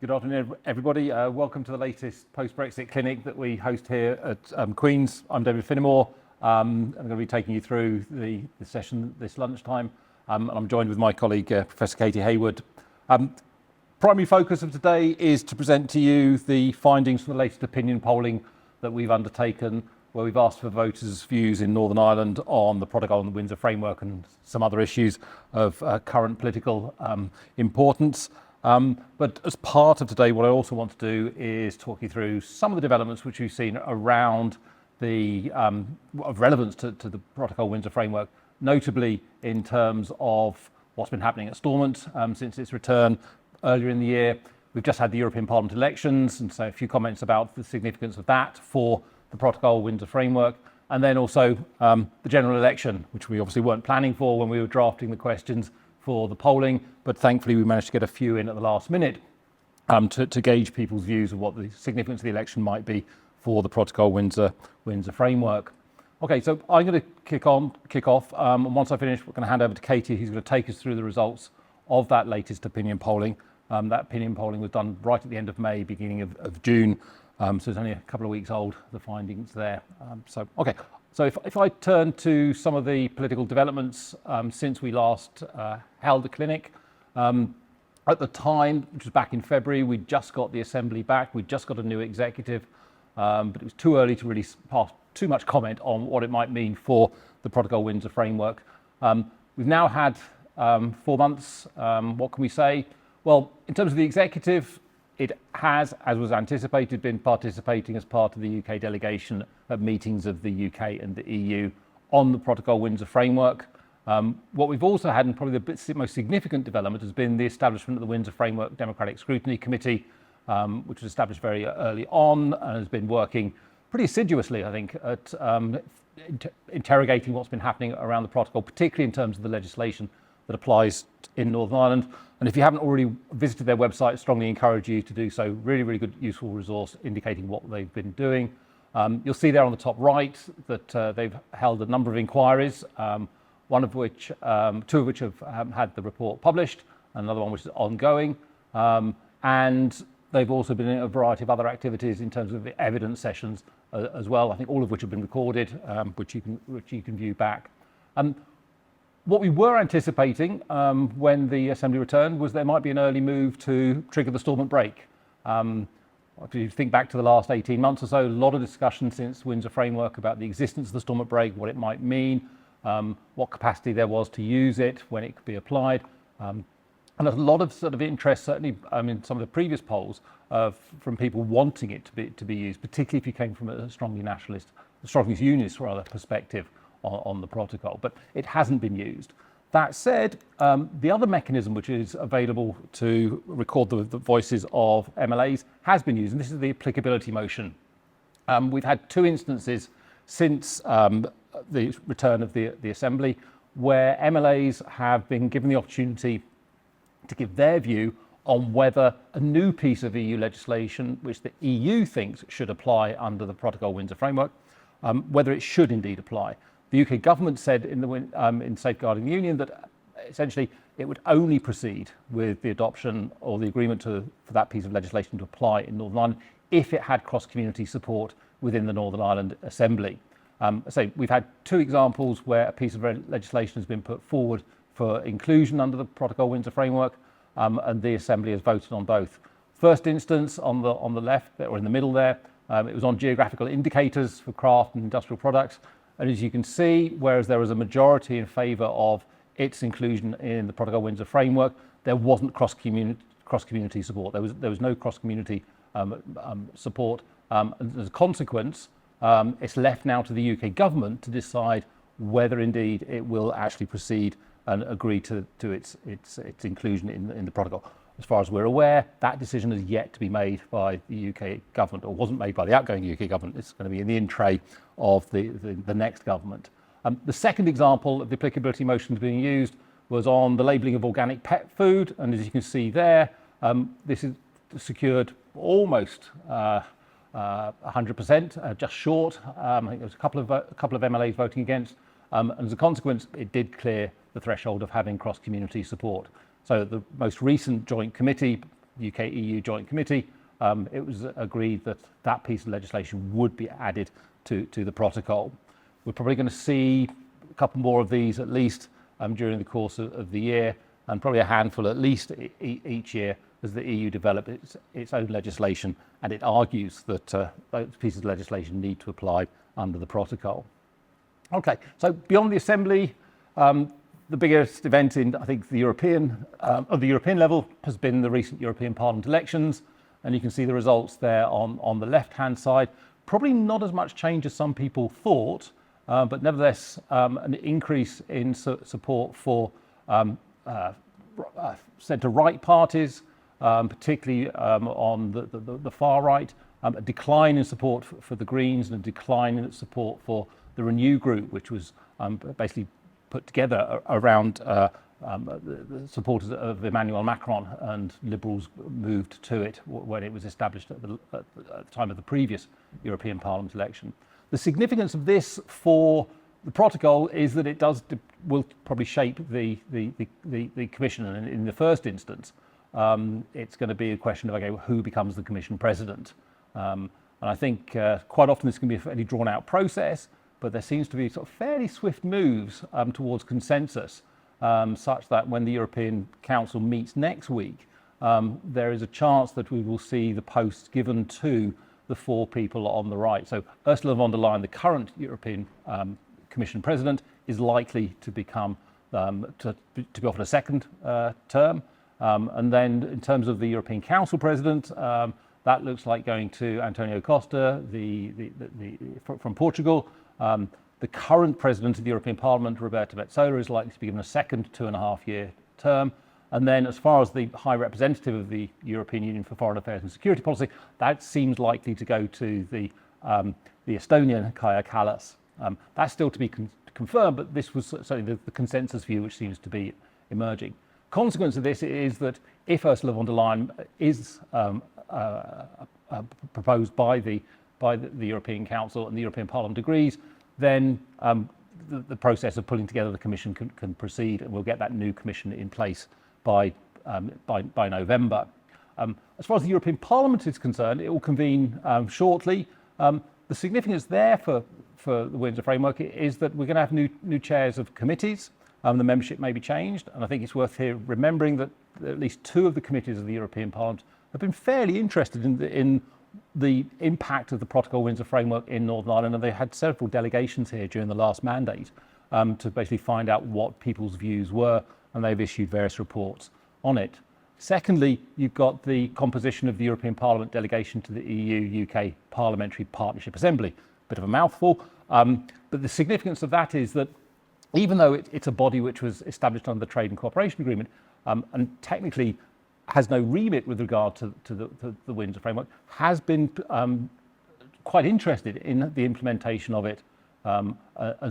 Good afternoon, everybody. Welcome to the latest Post-Brexit Clinic that we host here at Queen's. I'm David Phinnemore. I'm going to be taking you through the session this lunchtime. And I'm joined with my colleague, Professor Katy Hayward. Primary focus of today is to present to you the findings from the latest opinion polling that we've undertaken, where we've asked for voters' views in Northern Ireland on the Protocol and the Windsor Framework and some other issues of current political importance. But as part of today, what I also want to do is talk you through some of the developments which we've seen around the of relevance to the Protocol Windsor Framework, notably in terms of what's been happening at Stormont since its return earlier in the year. We've just had the European Parliament elections, and so a few comments about the significance of that for the Protocol Windsor Framework, and then also the general election, which we obviously weren't planning for when we were drafting the questions for the polling, but thankfully we managed to get a few in at the last minute to gauge people's views of what the significance of the election might be for the Protocol Windsor Framework. Okay, so I'm going to kick off, and once I finish, we're going to hand over to Katy, who's going to take us through the results of that latest opinion polling. That opinion polling was done right at the end of May, beginning of June, so it's only a couple of weeks old, the findings there. So if I turn to some of the political developments since we last held the clinic, at the time, which was back in February, we just got the Assembly back, we just got a new executive, but it was too early to really pass too much comment on what it might mean for the Protocol Windsor Framework. We've now had 4 months. What can we say? Well, in terms of the executive, it has, as was anticipated, been participating as part of the UK delegation at meetings of the UK and the EU on the Protocol Windsor Framework. What we've also had, and probably the most significant development, has been the establishment of the Windsor Framework Democratic Scrutiny Committee, which was established very early on and has been working pretty assiduously, I think, at interrogating what's been happening around the protocol, particularly in terms of the legislation that applies in Northern Ireland. And if you haven't already visited their website, I strongly encourage you to do so. Really, really good, useful resource indicating what they've been doing. You'll see there on the top right that they've held a number of inquiries, two of which have had the report published, and another one which is ongoing. And they've also been in a variety of other activities in terms of the evidence sessions as well. I think all of which have been recorded, which you can view back. What we were anticipating when the Assembly returned was there might be an early move to trigger the Stormont break. If you think back to the last 18 months or so, a lot of discussion since Windsor Framework about the existence of the Stormont break, what it might mean, what capacity there was to use it, when it could be applied. And a lot of sort of interest, certainly in some of the previous polls, from people wanting it to be used, particularly if you came from a strongly unionist perspective on the protocol, but it hasn't been used. That said, the other mechanism which is available to record the voices of MLAs has been used, and this is the applicability motion. We've had 2 instances since the return of the Assembly where MLAs have been given the opportunity to give their view on whether a new piece of EU legislation, which the EU thinks should apply under the Protocol Windsor Framework, whether it should indeed apply. The UK government said in Safeguarding the Union that essentially it would only proceed with the adoption or the agreement for that piece of legislation to apply in Northern Ireland if it had cross-community support within the Northern Ireland Assembly. So we've had 2 examples where a piece of legislation has been put forward for inclusion under the Protocol Windsor Framework, and the Assembly has voted on both. First instance on the left, or in the middle there, it was on geographical indicators for craft and industrial products. And as you can see, whereas there was a majority in favour of its inclusion in the Protocol Windsor Framework, there wasn't cross-community support. There was no cross-community support. And as a consequence, it's left now to the UK government to decide whether indeed it will actually proceed and agree to its inclusion in the protocol. As far as we're aware, that decision is yet to be made by the UK government, or wasn't made by the outgoing UK government. It's going to be in the in-tray of the next government. The second example of the applicability motions being used was on the labelling of organic pet food, and as you can see there, this is secured almost 100%, just short. I think there was a couple of MLAs voting against, and as a consequence, it did clear the threshold of having cross-community support. So the most recent joint committee UK-EU Joint Committee, it was agreed that that piece of legislation would be added to the protocol. We're probably going to see a couple more of these at least during the course of the year, and probably a handful at least each year as the EU develop its own legislation, and it argues that those pieces of legislation need to apply under the protocol. Okay, so beyond the Assembly, the biggest event in, I think, the European level has been the recent European Parliament elections, and you can see the results there on the left-hand side. Probably not as much change as some people thought, but nevertheless an increase in support for centre-right parties, particularly on the far right, a decline in support for the Greens and a decline in support for the Renew group, which was basically put together around the supporters of Emmanuel Macron, and Liberals moved to it when it was established at the time of the previous European Parliament election. The significance of this for the protocol is that it will probably shape the Commission, and in the first instance, it's going to be a question of, okay, who becomes the Commission President? And I think quite often this can be a fairly drawn-out process, but there seems to be sort of fairly swift moves towards consensus, such that when the European Council meets next week, there is a chance that we will see the posts given to the four people on the right. So Ursula von der Leyen, the current European Commission President, is likely to become to be offered a second term. And then in terms of the European Council President, that looks like going to Antonio Costa, from Portugal. The current President of the European Parliament, Roberta Metsola, is likely to be given a second 2.5-year term. And then as far as the High Representative of the European Union for Foreign Affairs and Security Policy, that seems likely to go to the Estonian Kaja Kallas. That's still to be confirmed, but this was certainly the consensus view which seems to be emerging. Consequence of this is that if Ursula von der Leyen is proposed by the European Council and the European Parliament agrees, then the process of pulling together the Commission can proceed, and we'll get that new Commission in place by November. As far as the European Parliament is concerned, it will convene shortly. The significance there for the Windsor Framework is that we're going to have new chairs of committees. The membership may be changed, and I think it's worth here remembering that at least two of the committees of the European Parliament have been fairly interested in the impact of the Protocol Windsor Framework in Northern Ireland, and they had several delegations here during the last mandate to basically find out what people's views were, and they've issued various reports on it. Secondly, you've got the composition of the European Parliament delegation to the EU-UK Parliamentary Partnership Assembly. Bit of a mouthful, but the significance of that is that even though it's a body which was established under the Trade and Cooperation Agreement and technically has no remit with regard to the Windsor Framework, has been quite interested in the implementation of it and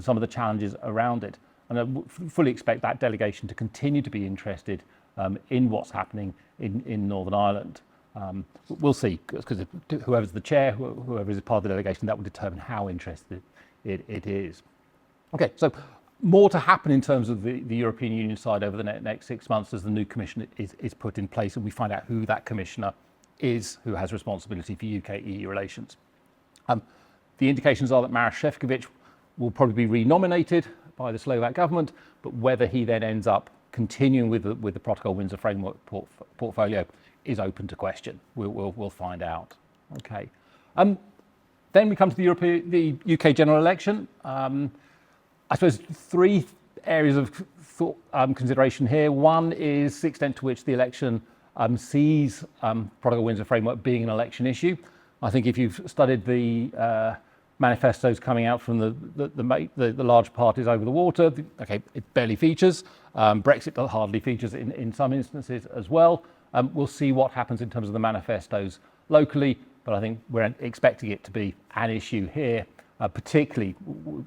some of the challenges around it. And I fully expect that delegation to continue to be interested in what's happening in Northern Ireland. We'll see, because whoever's the chair, whoever is part of the delegation, that will determine how interested it is. Okay, so more to happen in terms of the European Union side over the next 6 months as the new Commission is put in place, and we find out who that Commissioner is who has responsibility for UK-EU relations. The indications are that Maroš Šefčovič will probably be renominated by the Slovak government, but whether he then ends up continuing with the Protocol Windsor Framework portfolio is open to question. We'll find out. Okay. Then we come to the UK general election. I suppose three areas of thought, consideration here. One is the extent to which the election sees Protocol Windsor Framework being an election issue. I think if you've studied the manifestos coming out from the large parties over the water, okay, it barely features. Brexit hardly features in some instances as well. We'll see what happens in terms of the manifestos locally, but I think we're expecting it to be an issue here, particularly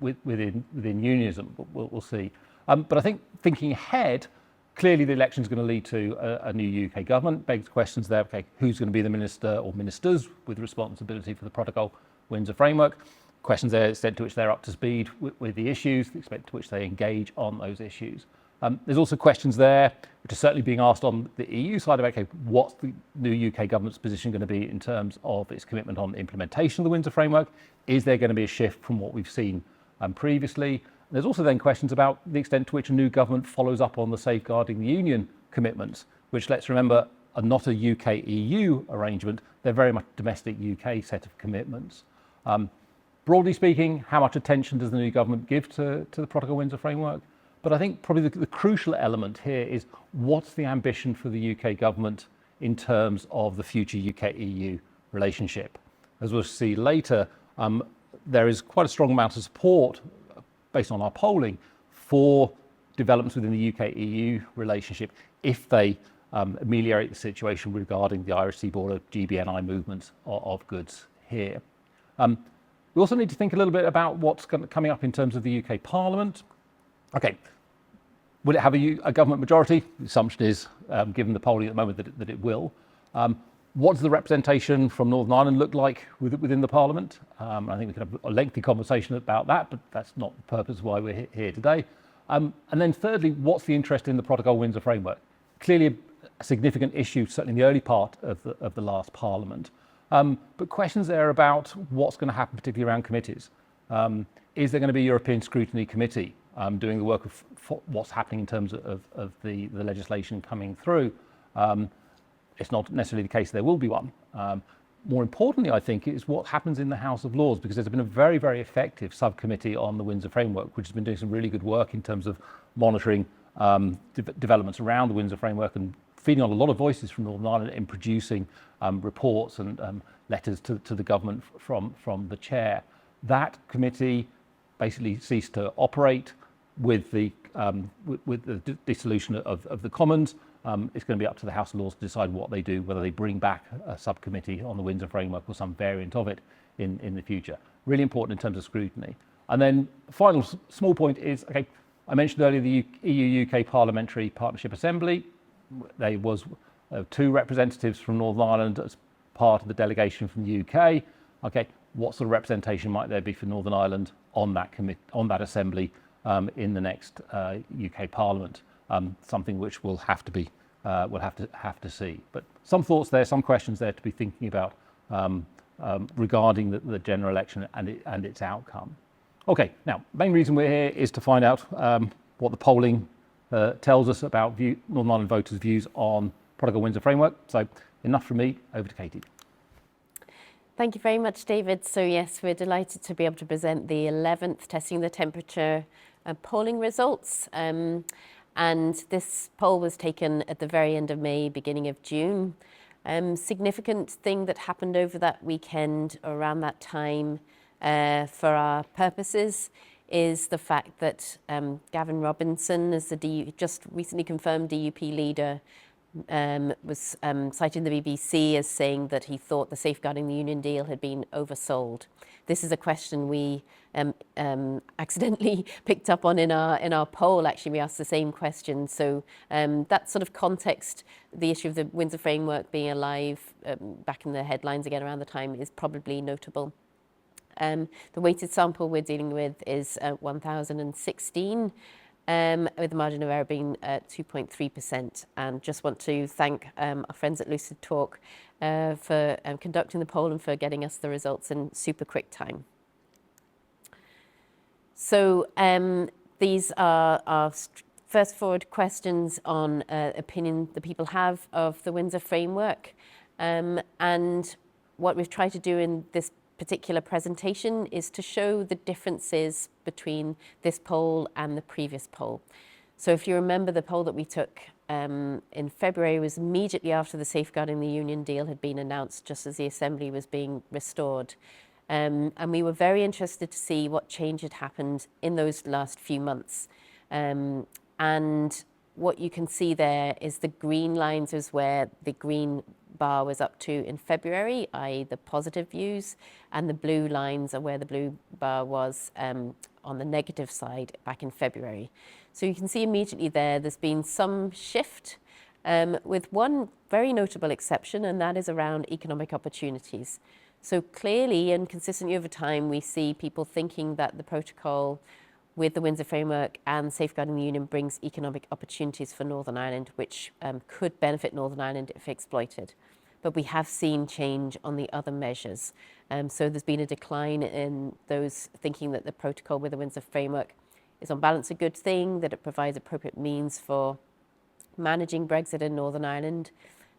within unionism. We'll see. But I think thinking ahead, clearly the election is going to lead to a new UK government. Begs questions there. Okay, who's going to be the minister or ministers with responsibility for the Protocol Windsor Framework? Questions there, the extent to which they're up to speed with the issues, the extent to which they engage on those issues. There's also questions there, which are certainly being asked on the EU side about, okay, what's the new UK government's position going to be in terms of its commitment on implementation of the Windsor Framework? Is there going to be a shift from what we've seen previously? There's also then questions about the extent to which a new government follows up on the Safeguarding the Union commitments, which, let's remember, are not a UK-EU arrangement. They're very much a domestic UK set of commitments. Broadly speaking, how much attention does the new government give to the Protocol Windsor Framework? But I think probably the crucial element here is what's the ambition for the UK government in terms of the future UK-EU relationship. As we'll see later, there is quite a strong amount of support based on our polling for developments within the UK-EU relationship if they ameliorate the situation regarding the Irish sea border GBNI movements of goods here. We also need to think a little bit about what's coming up in terms of the UK Parliament. Okay, will it have a government majority? The assumption is, given the polling at the moment, that it will. What does the representation from Northern Ireland look like within the Parliament? I think we could have a lengthy conversation about that, but that's not the purpose why we're here today. And then thirdly, what's the interest in the Protocol Windsor Framework? Clearly a significant issue, certainly in the early part of the last Parliament. But questions there about what's going to happen, particularly around committees. Is there going to be a European Scrutiny Committee doing the work of what's happening in terms of the legislation coming through? It's not necessarily the case there will be one. More importantly, I think, is what happens in the House of Lords, because there's been a very, very effective subcommittee on the Windsor Framework, which has been doing some really good work in terms of monitoring developments around the Windsor Framework and feeding on a lot of voices from Northern Ireland in producing reports and letters to the government from the chair. That committee basically ceased to operate with the dissolution of the Commons. It's going to be up to the House of Lords to decide what they do, whether they bring back a subcommittee on the Windsor Framework or some variant of it in the future. Really important in terms of scrutiny. And then final small point is, okay, I mentioned earlier the EU-UK Parliamentary Partnership Assembly. There was 2 representatives from Northern Ireland as part of the delegation from the UK. Okay, what sort of representation might there be for Northern Ireland on that assembly in the next UK Parliament? Something which we'll have to see. But some thoughts there, some questions there to be thinking about regarding the general election and its outcome. Okay, now main reason we're here is to find out what the polling tells us about Northern Ireland voters' views on Protocol Windsor Framework. So enough from me, over to Katy. Thank you very much, David. So yes, we're delighted to be able to present the 11th Testing the Temperature polling results. And this poll was taken at the very end of May, beginning of June. Significant thing that happened over that weekend around that time for our purposes is the fact that Gavin Robinson, as the just recently confirmed DUP leader, was citing the BBC as saying that he thought the Safeguarding the Union deal had been oversold. This is a question we accidentally picked up on in our poll. Actually, we asked the same question. So that sort of context, the issue of the Windsor Framework being alive back in the headlines again around the time, is probably notable. The weighted sample we're dealing with is 1,016. With the margin of error being 2.3%. And just want to thank our friends at Lucid Talk for conducting the poll and for getting us the results in super quick time. So these are our first forward questions on opinion the people have of the Windsor Framework. And what we've tried to do in this particular presentation is to show the differences between this poll and the previous poll. So if you remember, the poll that we took in February was immediately after the Safeguarding the Union deal had been announced, just as the Assembly was being restored. And we were very interested to see what change had happened in those last few months. And what you can see there is the green lines is where the green bar was up to in February, i.e. the positive views, and the blue lines are where the blue bar was on the negative side back in February. So you can see immediately there's been some shift with one very notable exception, and that is around economic opportunities. So clearly and consistently over time, we see people thinking that the protocol with the Windsor Framework and Safeguarding the Union brings economic opportunities for Northern Ireland, which could benefit Northern Ireland if exploited. But we have seen change on the other measures. So there's been a decline in those thinking that the protocol with the Windsor Framework is on balance a good thing, that it provides appropriate means for managing Brexit in Northern Ireland.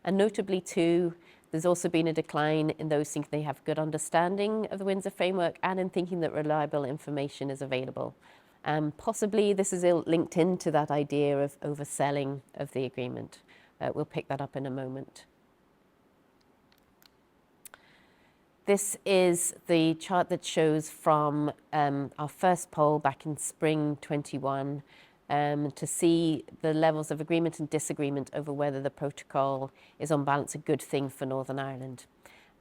And notably too, there's also been a decline in those thinking they have good understanding of the Windsor Framework and in thinking that reliable information is available. Possibly this is linked into that idea of overselling of the agreement. We'll pick that up in a moment. This is the chart that shows from our first poll back in spring 21 to see the levels of agreement and disagreement over whether the protocol is on balance a good thing for Northern Ireland.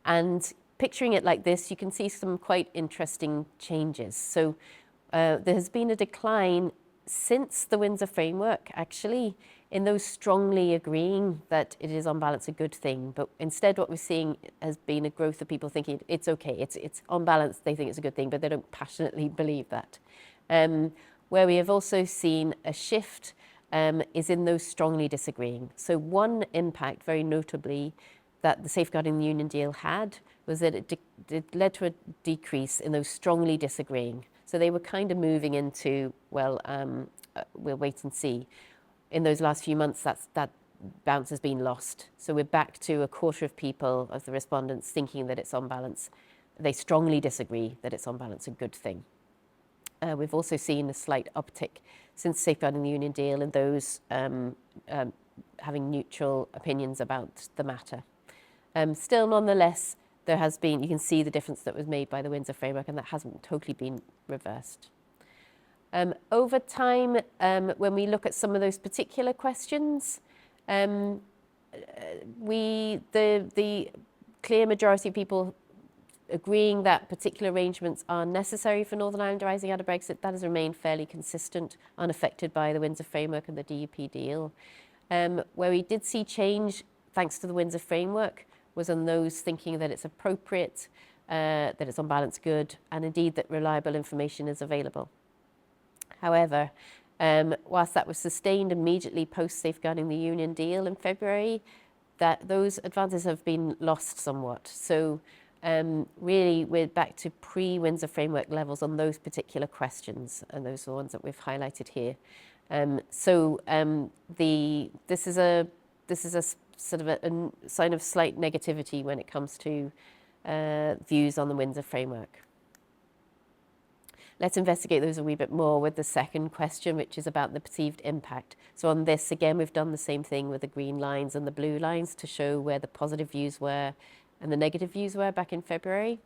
And picturing it like this, you can see some quite interesting changes. So there has been a decline since the Windsor Framework, actually, in those strongly agreeing that it is on balance a good thing. But instead what we're seeing has been a growth of people thinking it's okay, it's on balance, they think it's a good thing, but they don't passionately believe that. Where we have also seen a shift is in those strongly disagreeing. So one impact, very notably, that the Safeguarding the Union deal had was that it led to a decrease in those strongly disagreeing. So they were kind of moving into, well, we'll wait and see. In those last few months, that bounce has been lost. So we're back to a quarter of people, of the respondents, thinking that it's on balance. They strongly disagree that it's on balance a good thing. We've also seen a slight uptick since Safeguarding the Union deal in those having neutral opinions about the matter. Still, nonetheless, there has been, you can see the difference that was made by the Windsor Framework, and that hasn't totally been reversed. Over time, when we look at some of those particular questions, the clear majority of people agreeing that particular arrangements are necessary for Northern Ireland rising out of Brexit, that has remained fairly consistent, unaffected by the Windsor Framework and the DUP deal. Where we did see change, thanks to the Windsor Framework, was on those thinking that it's appropriate, that it's on balance good, and indeed that reliable information is available. However, whilst that was sustained immediately post-Safeguarding the Union deal in February, that those advances have been lost somewhat. So really, we're back to pre-Windsor Framework levels on those particular questions, and those are the ones that we've highlighted here. This is a sort of a sign of slight negativity when it comes to views on the Windsor Framework. Let's investigate those a wee bit more with the second question, which is about the perceived impact. So on this, again, we've done the same thing with the green lines and the blue lines to show where the positive views were and the negative views were back in February.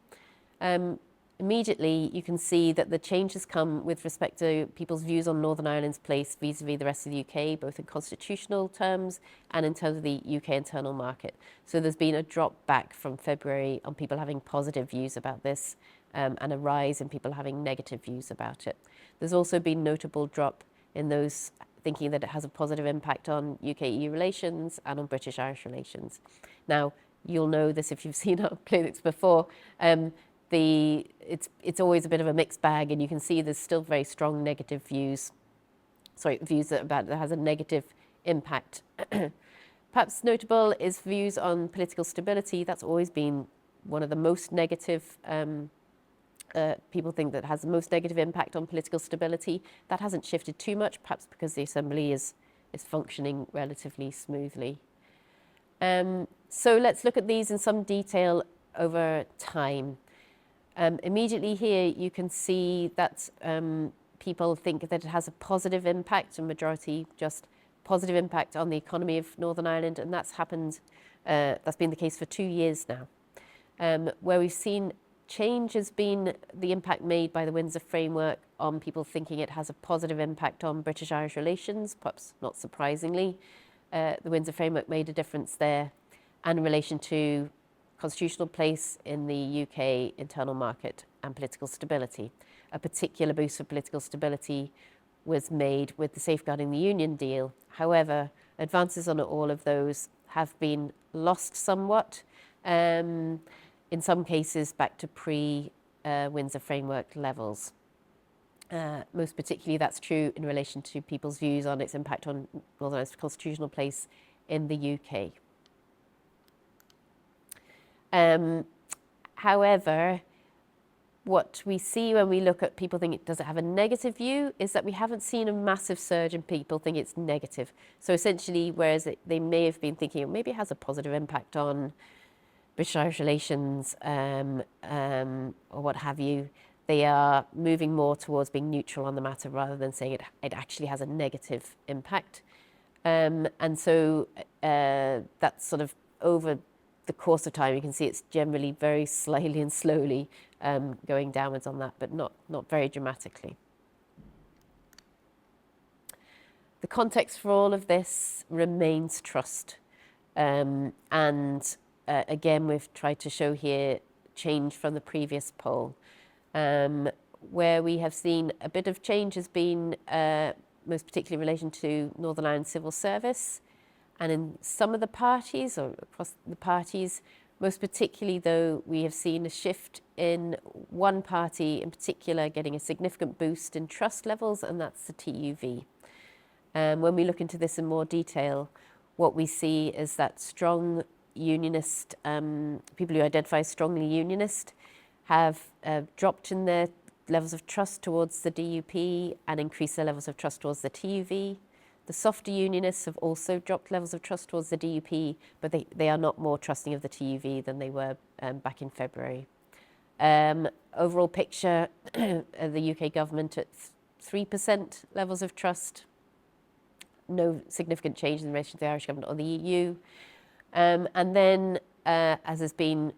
Immediately, you can see that the changes come with respect to people's views on Northern Ireland's place vis-a-vis the rest of the UK, both in constitutional terms and in terms of the UK internal market. So there's been a drop back from February on people having positive views about this, and a rise in people having negative views about it. There's also been notable drop in those thinking that it has a positive impact on UK-EU relations and on British-Irish relations. Now, you'll know this if you've seen our clinics before. It's always a bit of a mixed bag, and you can see there's still very strong negative views. Views that has a negative impact. Perhaps notable is views on political stability. That's always been one of the most negative. People think that has the most negative impact on political stability. That hasn't shifted too much, perhaps because the Assembly is functioning relatively smoothly. So let's look at these in some detail over time. Immediately here, you can see that people think that it has a positive impact, a majority just positive impact on the economy of Northern Ireland, and that's happened, that's been the case for 2 years now. Where we've seen change has been the impact made by the Windsor Framework on people thinking it has a positive impact on British-Irish relations, perhaps not surprisingly. The Windsor Framework made a difference there, and in relation to constitutional place in the UK internal market and political stability. A particular boost for political stability was made with the Safeguarding the Union deal. However, advances on all of those have been lost somewhat. In some cases back to pre-Windsor Framework levels. Most particularly, that's true in relation to people's views on its impact on Northern Ireland's constitutional place in the UK. However, what we see when we look at people think, does it have a negative view, is that we haven't seen a massive surge in people think it's negative. So essentially, whereas they may have been thinking, oh, maybe it has a positive impact on British-Irish relations or what have you, they are moving more towards being neutral on the matter rather than saying it actually has a negative impact. And so that's sort of over the course of time, you can see it's generally very slightly and slowly going downwards on that, but not very dramatically. The context for all of this remains trust. And again, we've tried to show here change from the previous poll. Where we have seen a bit of change has been most particularly in relation to Northern Ireland civil service. And in some of the parties, or across the parties, most particularly though, we have seen a shift in one party in particular getting a significant boost in trust levels, and that's the TUV. When we look into this in more detail, what we see is that strong unionist, people who identify as strongly unionist, have dropped in their levels of trust towards the DUP and increased their levels of trust towards the TUV. The softer unionists have also dropped levels of trust towards the DUP, but they are not more trusting of the TUV than they were back in February. Overall picture, the UK government at 3% levels of trust. No significant change in relation to the Irish government or the EU. And then, as has been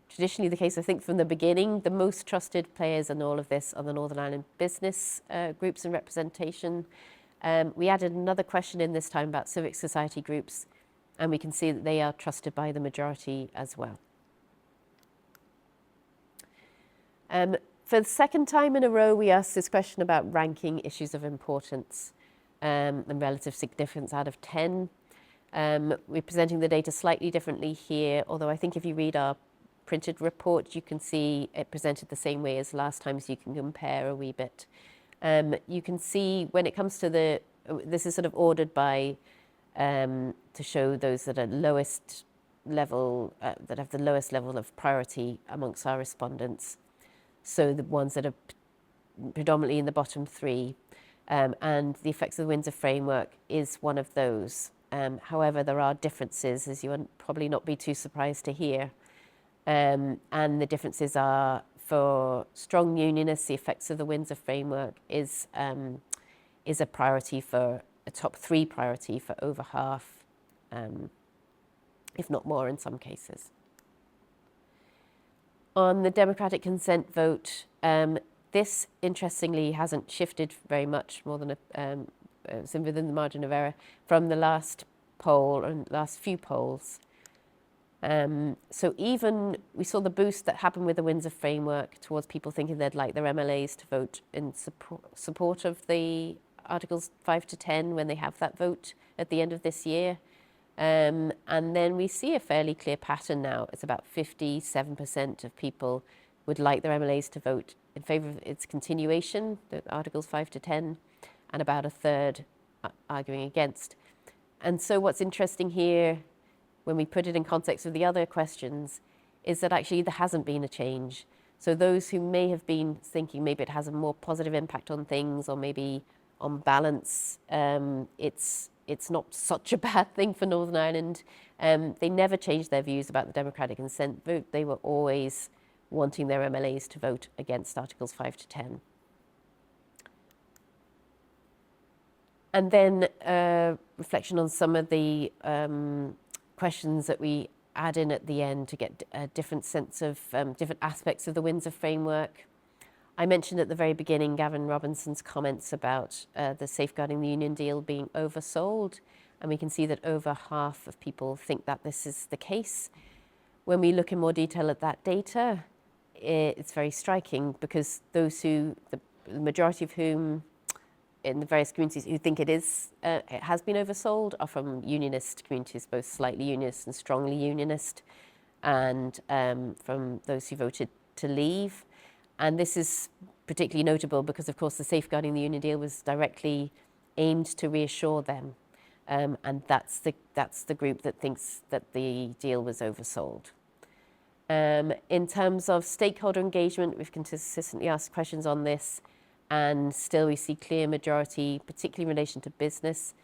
traditionally the case, I think from the beginning, the most trusted players in all of this are the Northern Ireland business groups and representation. We added another question in this time about civic society groups, and we can see that they are trusted by the majority as well. For the second time in a row, we asked this question about ranking issues of importance and relative significance out of 10. We're presenting the data slightly differently here, although I think if you read our printed report, you can see it presented the same way as last time, so you can compare a wee bit. You can see when it comes to this is sort of ordered by, to show those that are lowest level, that have the lowest level of priority amongst our respondents. So the ones that are predominantly in the bottom three, and the effects of the Windsor framework is one of those. However, there are differences, as you will probably not be too surprised to hear. And the differences are, for strong unionists, the effects of the Windsor framework is a priority, for a top 3 priority for over half, if not more in some cases. On the democratic consent vote, this interestingly hasn't shifted very much, more than it's within the margin of error from the last poll and last few polls. So even we saw the boost that happened with the Windsor framework towards people thinking they'd like their MLAs to vote in support of the Articles 5 to 10 when they have that vote at the end of this year. And then we see a fairly clear pattern now. It's about 57% of people would like their MLAs to vote in favour of its continuation, the Articles 5 to 10, and about a third arguing against. And so what's interesting here, when we put it in context of the other questions, is that actually there hasn't been a change. So those who may have been thinking maybe it has a more positive impact on things, or maybe on balance, it's not such a bad thing for Northern Ireland. They never changed their views about the democratic consent vote. They were always wanting their MLAs to vote against Articles 5 to 10. And then reflection on some of the questions that we add in at the end to get a different sense of different aspects of the Windsor framework. I mentioned at the very beginning Gavin Robinson's comments about the Safeguarding the Union deal being oversold, and we can see that over half of people think that this is the case. When we look in more detail at that data, it's very striking, because those who, the majority of whom in the various communities who think it has been oversold are from unionist communities, both slightly unionist and strongly unionist, and from those who voted to leave. And this is particularly notable because, of course, the Safeguarding the Union deal was directly aimed to reassure them. And that's the group that thinks that the deal was oversold. In terms of stakeholder engagement, we've consistently asked questions on this, and still we see clear majority, particularly in relation to business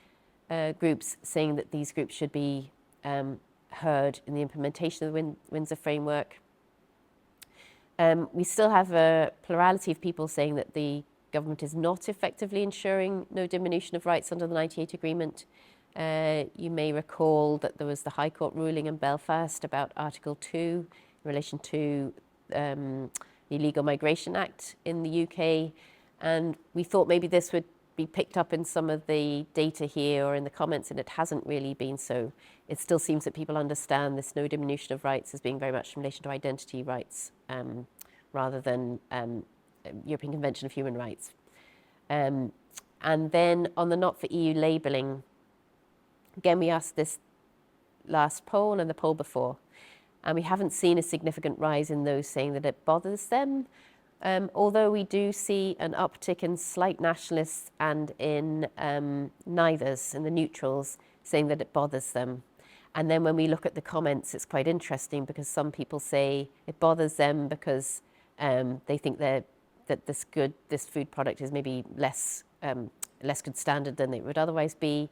groups, saying that these groups should be heard in the implementation of the Windsor framework. We still have a plurality of people saying that the government is not effectively ensuring no diminution of rights under the 98 agreement. You may recall that there was the High Court ruling in Belfast about Article 2 in relation to the Illegal Migration Act in the UK. And we thought maybe this would be picked up in some of the data here or in the comments, and it hasn't really been so. It still seems that people understand this no diminution of rights as being very much in relation to identity rights rather than European Convention of Human Rights. And then on the not for EU labelling, again, we asked this last poll and the poll before, and we haven't seen a significant rise in those saying that it bothers them. Although we do see an uptick in slight nationalists and in neithers, in the neutrals, saying that it bothers them. And then when we look at the comments, it's quite interesting because some people say it bothers them because they think that this food product is maybe less good standard than it would otherwise be,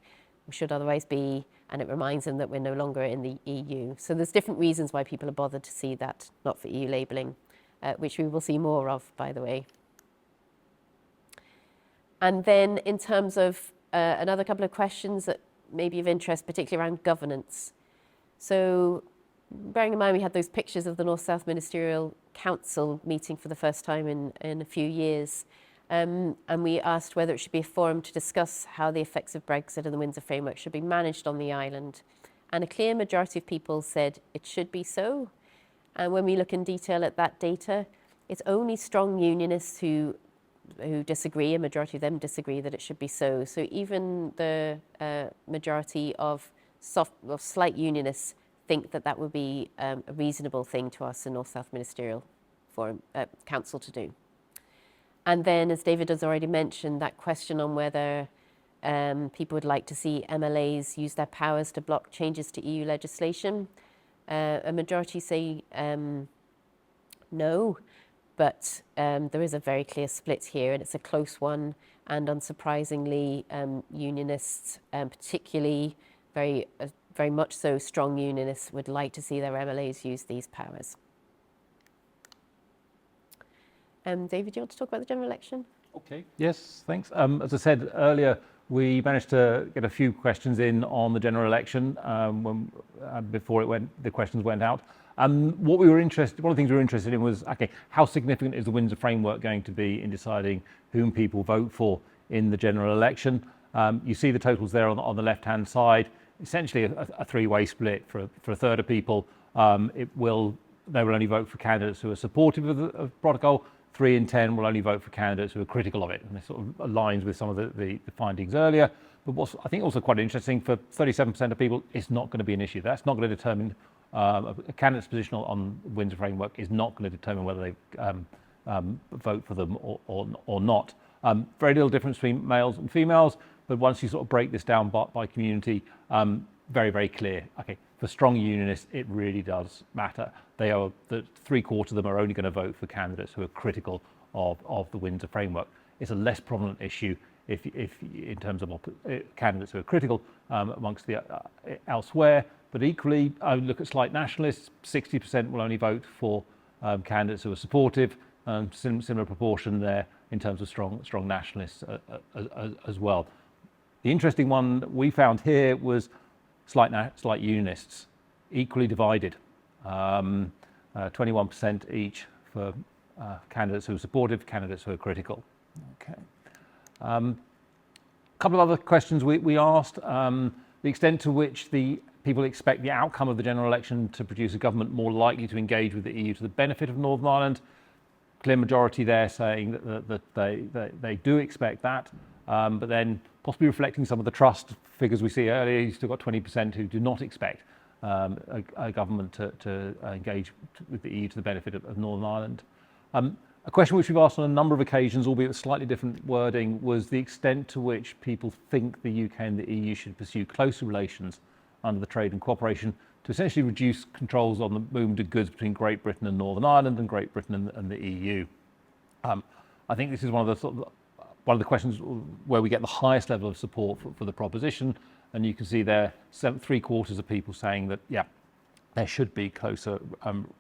should otherwise be, and it reminds them that we're no longer in the EU. So there's different reasons why people are bothered to see that not for EU labelling, which we will see more of, by the way. And then in terms of another couple of questions that may be of interest, particularly around governance. So bearing in mind we had those pictures of the North-South Ministerial Council meeting for the first time in a few years, and we asked whether it should be a forum to discuss how the effects of Brexit and the Windsor framework should be managed on the island. And a clear majority of people said it should be so. And when we look in detail at that data, it's only strong unionists who disagree, a majority of them disagree that it should be so. So even the majority of slight unionists think that that would be a reasonable thing to us in North-South Ministerial Forum, Council to do. And then, as David has already mentioned, that question on whether people would like to see MLAs use their powers to block changes to EU legislation. A majority say no, but there is a very clear split here, and it's a close one. And unsurprisingly, unionists, particularly very much so strong unionists, would like to see their MLAs use these powers. David, do you want to talk about the general election? Okay. Yes, thanks. As I said earlier, we managed to get a few questions in on the general election before the questions went out. One of the things we were interested in was, okay, how significant is the Windsor framework going to be in deciding whom people vote for in the general election? You see the totals there on the left-hand side. Essentially a three-way split. For a third of people, they will only vote for candidates who are supportive of the protocol. 3 in 10 will only vote for candidates who are critical of it, and this sort of aligns with some of the findings earlier. But what's I think also quite interesting, for 37% of people, it's not going to be an issue. That's not going to determine a candidate's position on the Windsor framework is not going to determine whether they vote for them or not. Very little difference between males and females, but once you sort of break this down by community, very, very clear. Okay, for strong unionists, it really does matter. The 3/4 of them are only going to vote for candidates who are critical of the Windsor framework. It's a less prominent issue if in terms of candidates who are critical amongst the elsewhere. But equally, I would look at slight nationalists. 60% will only vote for candidates who are supportive. Similar proportion there in terms of strong nationalists as well. The interesting one we found here was slight unionists, equally divided. 21% each for candidates who are supportive, candidates who are critical. Okay. A couple of other questions we asked. The extent to which the people expect the outcome of the general election to produce a government more likely to engage with the EU to the benefit of Northern Ireland. Clear majority there saying that they do expect that, but then possibly reflecting some of the trust figures we see earlier. You've still got 20% who do not expect a government to engage with the EU to the benefit of Northern Ireland. A question which we've asked on a number of occasions, albeit with slightly different wording, was the extent to which people think the UK and the EU should pursue closer relations under the Trade and Cooperation to essentially reduce controls on the movement of goods between Great Britain and Northern Ireland and Great Britain and the EU. I think this is one of the questions where we get the highest level of support for the proposition, and you can see there 3/4 of people saying that, yeah, there should be closer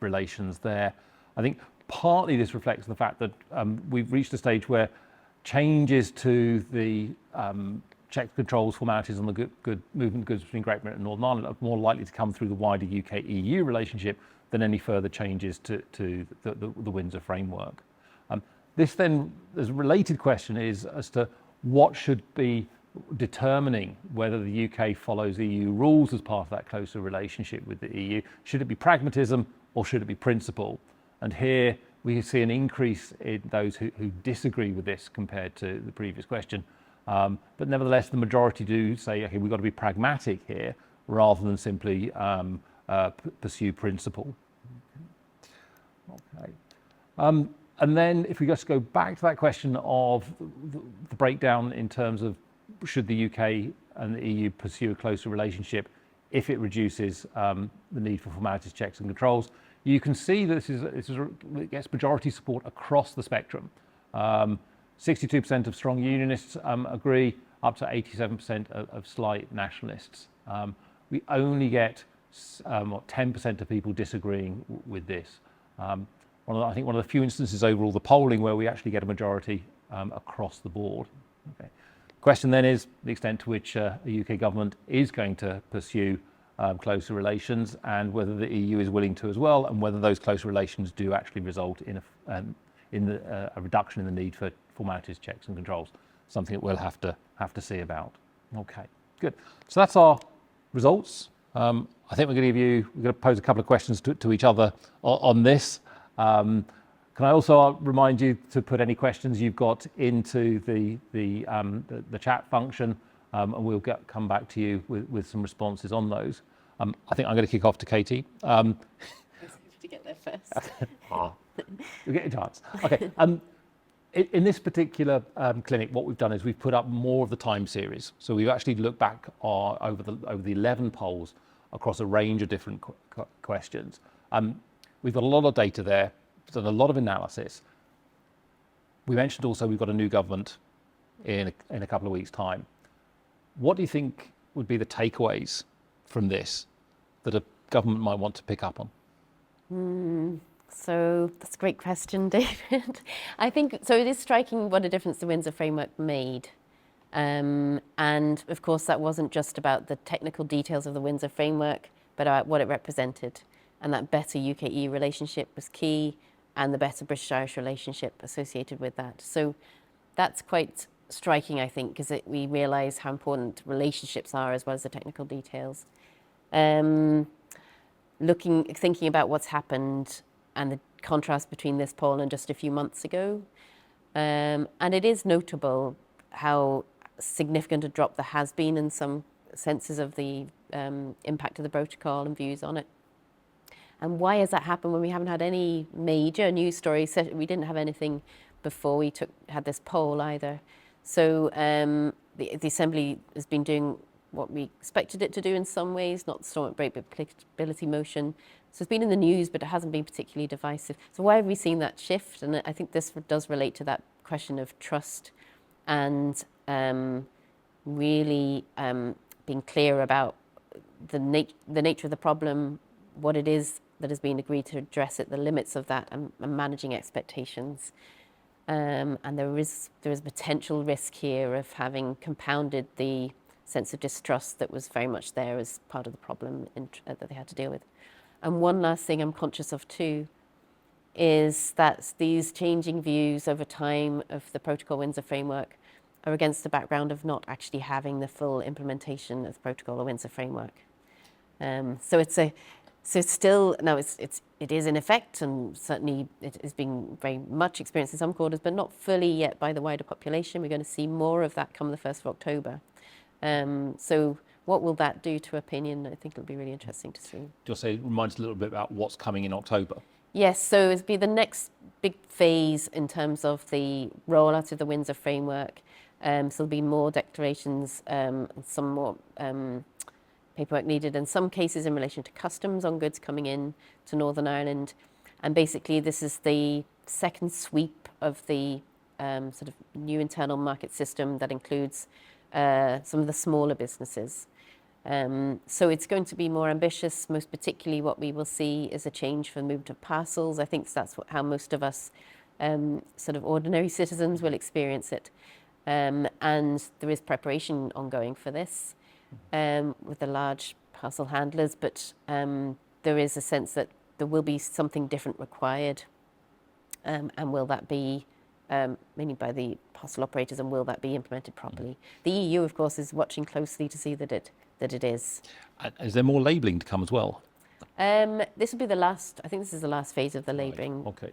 relations there. I think partly this reflects the fact that we've reached a stage where changes to the checks, controls, formalities on the good movement of goods between Great Britain and Northern Ireland are more likely to come through the wider UK-EU relationship than any further changes to the Windsor framework. This then, there's a related question is as to what should be determining whether the UK follows EU rules as part of that closer relationship with the EU. Should it be pragmatism or should it be principle? And here we see an increase in those who disagree with this compared to the previous question. But nevertheless, the majority do say, okay, we've got to be pragmatic here rather than simply pursue principle. Okay. And then if we just go back to that question of the breakdown in terms of should the UK and the EU pursue a closer relationship if it reduces the need for formalities, checks and controls, you can see that it gets majority support across the spectrum. 62% of strong unionists agree, up to 87% of slight nationalists. We only get 10% of people disagreeing with this. I think one of the few instances overall the polling where we actually get a majority across the board. Okay. Question then is the extent to which a UK government is going to pursue closer relations and whether the EU is willing to as well, and whether those closer relations do actually result in a reduction in the need for formalities, checks and controls, something that we'll have to see about. Okay, good. So that's our results. I think we're going to pose a couple of questions to each other on this. Can I also remind you to put any questions you've got into the chat function, and we'll come back to you with some responses on those. I think I'm going to kick off to Katy. To get there first. You'll get your chance. Okay. In this particular clinic, what we've done is we've put up more of the time series. So we've actually looked back over the 11 polls across a range of different questions. We've got a lot of data there, done a lot of analysis. We mentioned also we've got a new government in a couple of weeks' time. What do you think would be the takeaways from this that a government might want to pick up on? So that's a great question, David. I think, so it is striking what a difference the Windsor framework made. And of course, that wasn't just about the technical details of the Windsor framework, but about what it represented. And that better UK-EU relationship was key, and the better British-Irish relationship associated with that. So that's quite striking, I think, because we realise how important relationships are as well as the technical details. Thinking about what's happened and the contrast between this poll and just a few months ago. And it is notable how significant a drop there has been in some senses of the impact of the protocol and views on it. And why has that happened when we haven't had any major news stories? We didn't have anything before we had this poll either. So the Assembly has been doing what we expected it to do in some ways, not the storm at break, but applicability motion. So it's been in the news, but it hasn't been particularly divisive. So why have we seen that shift? And I think this does relate to that question of trust and really being clear about the nature of the problem, what it is that has been agreed to address it, the limits of that, and managing expectations. And there is potential risk here of having compounded the sense of distrust that was very much there as part of the problem that they had to deal with. And one last thing I'm conscious of too is that these changing views over time of the Protocol Windsor framework are against the background of not actually having the full implementation of the Protocol or Windsor framework. So still, now it is in effect, and certainly it is being very much experienced in some quarters, but not fully yet by the wider population. We're going to see more of that come the 1st of October. So what will that do to opinion? I think it'll be really interesting to see. Just say, remind us a little bit about what's coming in October. Yes, so it'll be the next big phase in terms of the rollout of the Windsor framework. So there'll be more declarations, some more paperwork needed in some cases in relation to customs on goods coming in to Northern Ireland. And basically this is the second sweep of the sort of new internal market system that includes some of the smaller businesses. So it's going to be more ambitious. Most particularly what we will see is a change for the movement of parcels. I think that's how most of us sort of ordinary citizens will experience it. And there is preparation ongoing for this with the large parcel handlers, but there is a sense that there will be something different required. And will that be mainly by the parcel operators, and will that be implemented properly? The EU, of course, is watching closely to see that it is. Is there more labelling to come as well? This will be the last, I think this is the last phase of the labelling Okay.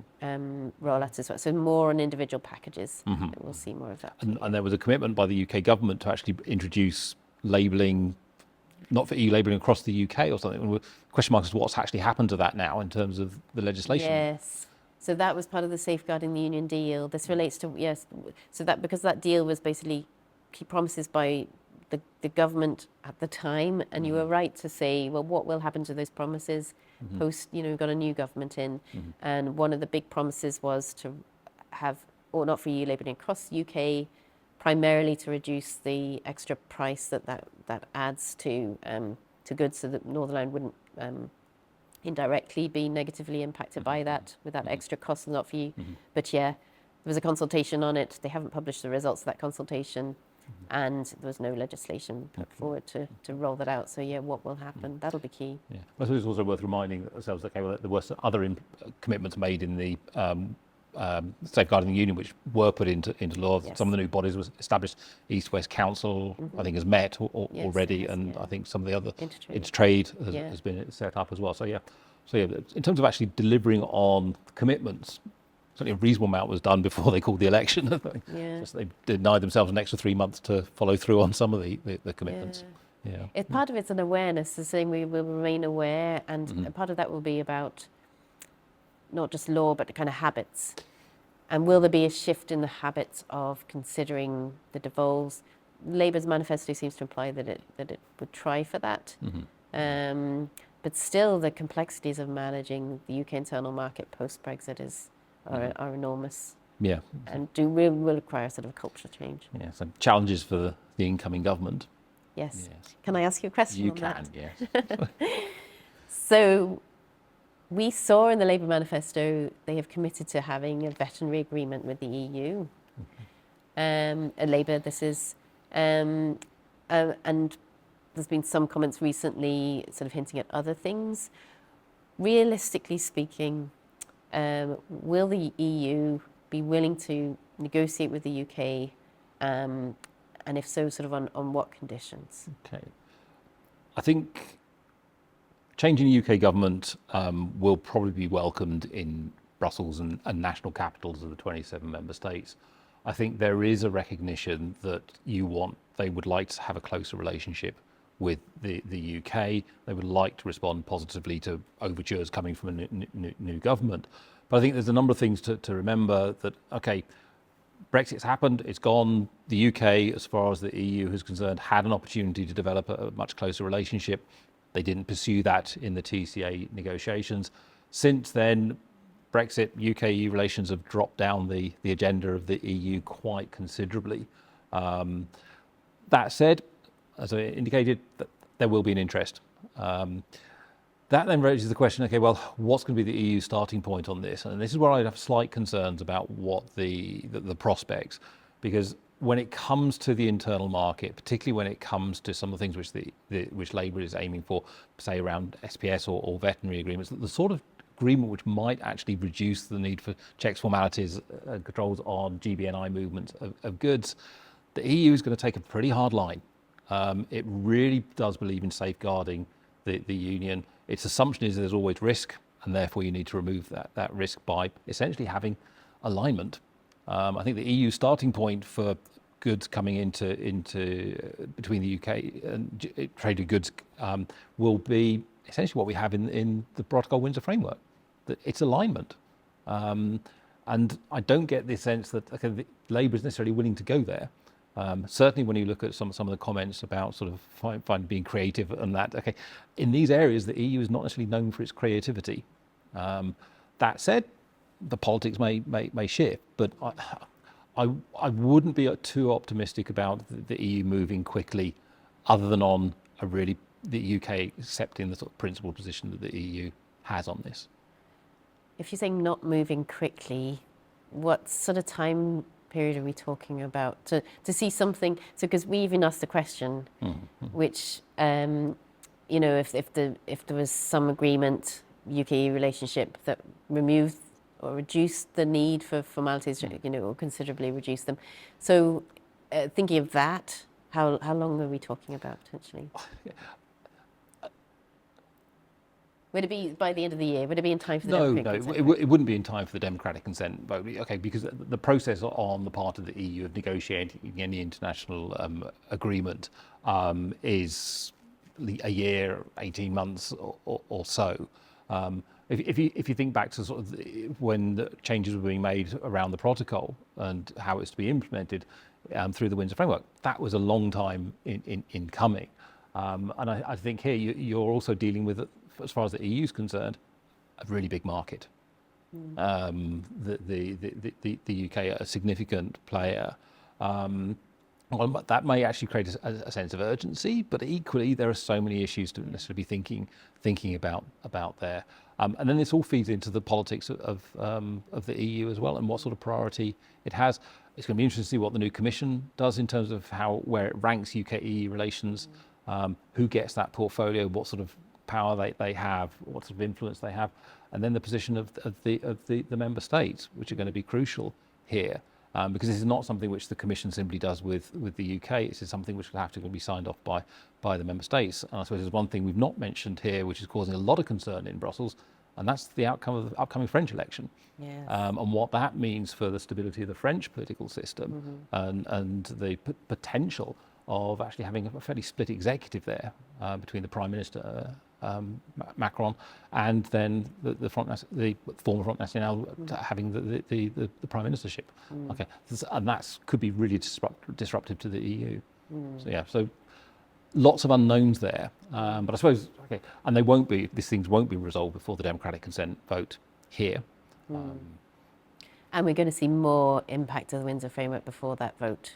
rollout as well. So more on individual packages. We'll see more of that. And there was a commitment by the UK government to actually introduce labelling, not for EU labelling across the UK or something. Question mark is what's actually happened to that now in terms of the legislation? Yes. So that was part of the Safeguarding the Union deal. This relates to, yes, so that because that deal was basically key promises by the government at the time, and you were right to say, well, what will happen to those promises post, we've got a new government in, and one of the big promises was to have, or not for EU labelling across the UK, primarily to reduce the extra price that adds to goods, so that Northern Ireland wouldn't indirectly be negatively impacted by that, with that extra cost, not for you. But yeah, there was a consultation on it. They haven't published the results of that consultation, and there was no legislation put forward to roll that out. So yeah, what will happen? That'll be key. Yeah, I suppose it's also worth reminding ourselves that there were some other commitments made in the Safeguarding the Union, which were put into law. Yes. Some of the new bodies was established. East-West Council, I think, has met already, and I think some of the other Intertrade has been set up as well. So yeah, in terms of actually delivering on commitments, certainly a reasonable amount was done before they called the election. Just they denied themselves an extra 3 months to follow through on some of the commitments. Yeah. Part of it's an awareness, is saying we will remain aware, and part of that will be about not just law, but the kind of habits. And will there be a shift in the habits of considering the devolves? Labour's manifesto seems to imply that it would try for that. But still, the complexities of managing the UK internal market post-Brexit are enormous. Yeah. And will require sort of a cultural change. Yeah, so challenges for the incoming government. Yes. Can I ask you a question on that? You can, yes. So we saw in the Labour manifesto they have committed to having a veterinary agreement with the EU. Labour, this is, and there's been some comments recently sort of hinting at other things. Realistically speaking, will the EU be willing to negotiate with the UK, and if so, sort of on what conditions? Okay. I think changing the UK government will probably be welcomed in Brussels and national capitals of the 27 member states. I think there is a recognition that they would like to have a closer relationship with the UK. They would like to respond positively to overtures coming from a new government. But I think there's a number of things to remember that, okay, Brexit's happened, it's gone. The UK, as far as the EU is concerned, had an opportunity to develop a much closer relationship. They didn't pursue that in the TCA negotiations. Since then, Brexit, UK-EU relations have dropped down the agenda of the EU quite considerably. That said, as I indicated, that there will be an interest. That then raises the question, okay, well, what's going to be the EU starting point on this? And this is where I'd have slight concerns about what the prospects, because when it comes to the internal market, particularly when it comes to some of the things which Labour is aiming for, say around SPS or veterinary agreements, the sort of agreement which might actually reduce the need for checks, formalities, controls on GBNI movements of goods, the EU is going to take a pretty hard line. It really does believe in safeguarding the union. Its assumption is there's always risk, and therefore you need to remove that risk by essentially having alignment. I think the EU starting point for goods coming into between the UK and traded goods will be essentially what we have in the Protocol Windsor framework. It's alignment. And I don't get the sense that Labour is necessarily willing to go there. Certainly when you look at some of the comments about sort of being creative and that, in these areas, the EU is not necessarily known for its creativity. That said, the politics may shift, but I wouldn't be too optimistic about the EU moving quickly, other than on the UK accepting the sort of principled position that the EU has on this. If you're saying not moving quickly, what sort of time period are we talking about to see something? So, because we even asked the question, which if there was some agreement, UK relationship that removed or reduced the need for formalities, or considerably reduced them. So, thinking of that, how long are we talking about potentially? Would it be by the end of the year? Would it be in time for the democratic consent vote? It wouldn't be in time for the democratic consent vote. Because the process on the part of the EU of negotiating any international agreement is a year, 18 months or so. If you think back to sort of when the changes were being made around the protocol and how it's to be implemented through the Windsor Framework, that was a long time in coming. And I think here you're also dealing with, as far as the EU is concerned, a really big market. The UK, a significant player. That may actually create a sense of urgency, but equally there are so many issues to necessarily be thinking about there. And then this all feeds into the politics of the EU as well, and what sort of priority it has. It's going to be interesting to see what the new Commission does in terms of where it ranks UK-EU relations, who gets that portfolio, what sort of power they have, what sort of influence they have, and then the position of the member states, which are going to be crucial here. Because this is not something which the Commission simply does with the UK. This is something which will have to be signed off by the member states. And I suppose there's one thing we've not mentioned here, which is causing a lot of concern in Brussels, and that's the outcome of the upcoming French election. Yes. And what that means for the stability of the French political system, and the potential of actually having a fairly split executive there between the Prime Minister Macron and then the former Front National having the prime ministership. And that could be really disruptive to the EU. So lots of unknowns there. But I suppose and these things won't be resolved before the democratic consent vote here. And we're going to see more impact of the Windsor Framework before that vote.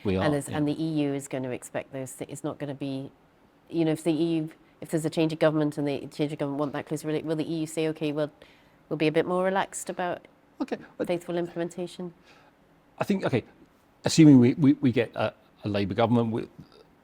We are, and the EU is going to expect those things. It's not going to be, if the EU, if there's a change of government and the change of government want that close, will the EU say, we'll be a bit more relaxed about faithful implementation? I think, assuming we get a Labour government,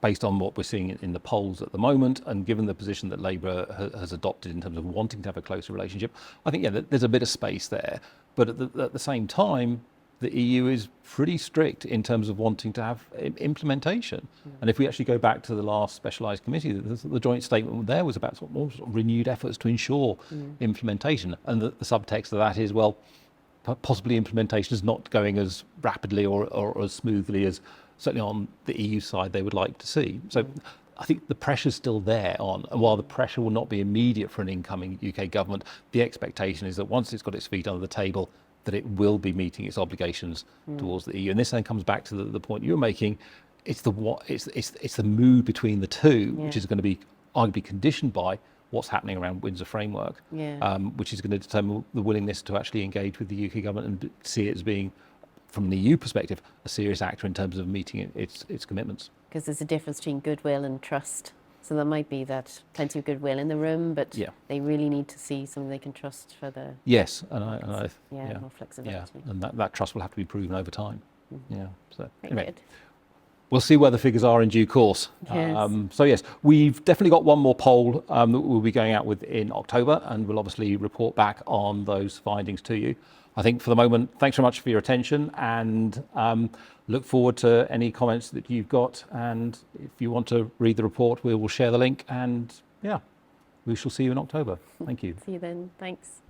based on what we're seeing in the polls at the moment, and given the position that Labour has adopted in terms of wanting to have a closer relationship, I think, there's a bit of space there. But at the same time, the EU is pretty strict in terms of wanting to have implementation. And if we actually go back to the last specialised committee, the joint statement there was about sort of renewed efforts to ensure implementation. And the subtext of that is, possibly implementation is not going as rapidly or as smoothly as certainly on the EU side they would like to see. So I think the pressure's still there and while the pressure will not be immediate for an incoming UK government, the expectation is that once it's got its feet under the table, that it will be meeting its obligations towards the EU. And this then comes back to the point you were making. It's the mood between the two, which is going to be arguably conditioned by what's happening around Windsor Framework, which is going to determine the willingness to actually engage with the UK government and see it as being, from an EU perspective, a serious actor in terms of meeting its commitments. Because there's a difference between goodwill and trust. So there might be that plenty of goodwill in the room, but they really need to see something they can trust for the more flexibility. And that trust will have to be proven over time. So anyway, good. We'll see where the figures are in due course. Yes. We've definitely got one more poll that we'll be going out with in October, and we'll obviously report back on those findings to you. I think for the moment, thanks very much for your attention, and look forward to any comments that you've got. And if you want to read the report, we will share the link, and we shall see you in October. Thank you. See you then. Thanks.